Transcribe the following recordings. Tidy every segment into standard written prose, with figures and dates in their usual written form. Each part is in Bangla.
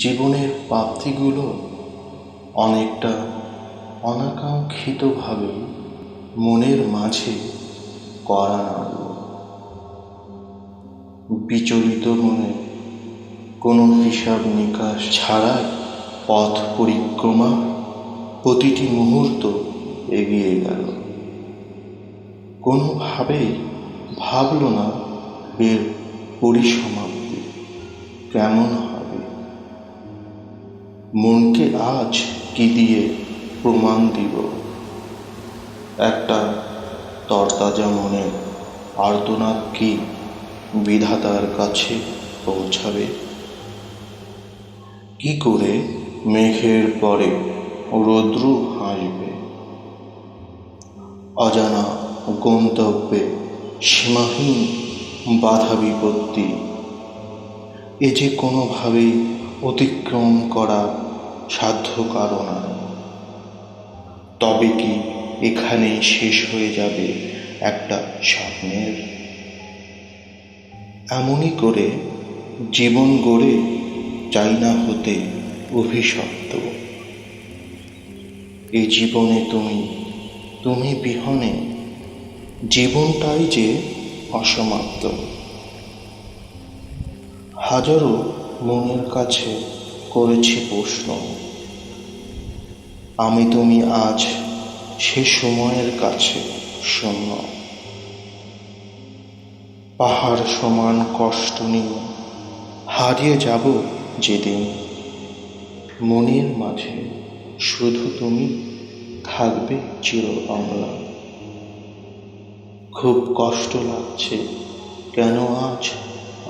জীবনের প্রাপ্তিগুলো অনেকটা অনাকাঙ্ক্ষিতভাবে মনের মাঝে কড়া নাড়ল। বিচলিত মনে কোনো হিসাব নিকাশ ছাড়াই পথ পরিক্রমা প্রতিটি মুহূর্ত এগিয়ে গেল। কোনোভাবেই ভাবল না এর পরিসমাপ্তি কেমন হবে। মনকে আজ কি দিয়ে প্রমাণ দিব? একটা তরতাজা মনে আর্তনাদ কি বিধাতার কাছে পৌঁছাবে? কি করে মেঘের পরে রৌদ্র হাসবে? অজানা গন্তব্যে সীমাহীন বাধা বিপত্তি, এ যে কোনোভাবেই অতিক্রম করা সাধ্য কারণ। তবে কি এখানেই শেষ হয়ে যাবে একটা স্বপ্নের? এমনই করে জীবন গড়ে চাই না হতে অভিশপ্ত। এই জীবনে তুমি বিহনে জীবনটাই যে অসমাপ্ত। হাজারো মনের কাছে করেছি প্রশ্ন, আমি তুমি আজ সে সময়ের কাছে শূন্য। পাহাড় সমান কষ্ট নিয়ে হারিয়ে যাব যেদিন, মনের মাঝে শুধু তুমি থাকবে চির অম্লা। খুব কষ্ট লাগছে কেন আজ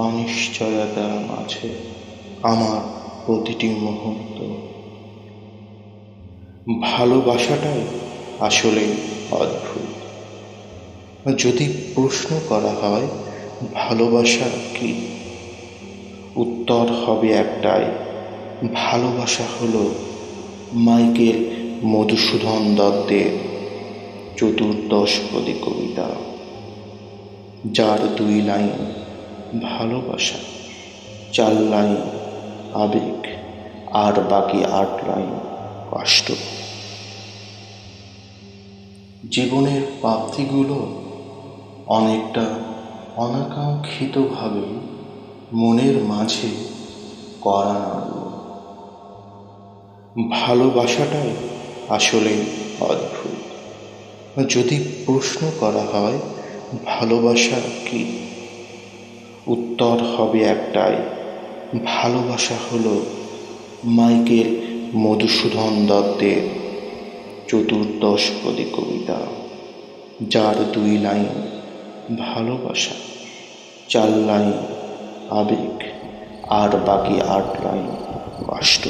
অনিশ্চয়তার মাঝে আমার প্রতিটি মুহূর্ত। ভালোবাসাটাই আসলে অদ্ভুত। যদি প্রশ্ন করা হয় ভালোবাসা কি, উত্তর হবে একটাই, ভালোবাসা হলো মাইকেল মধুসূদন দত্তের চতুর্দশপদী কবিতা, যার 2 লাইন ভালোবাসা, 4 লাইন আবেগ, আর বাকি 8 লাইন কষ্ট। জীবনের প্রাপ্তিগুলো অনেকটা অনাকাঙ্ক্ষিতভাবে মনের মাঝে কড়া নাড়ল। ভালোবাসাটাই আসলে অদ্ভুত। যদি প্রশ্ন করা হয় ভালোবাসা কি, উত্তর হবে একটাই, ভালোবাসা হলো মাইকেল মধুসূদন দত্তের চতুর্দশপদী কবিতা, যার 2 লাইন ভালোবাসা, 4 লাইন আবেগ, আর বাকি 8 লাইন কষ্ট।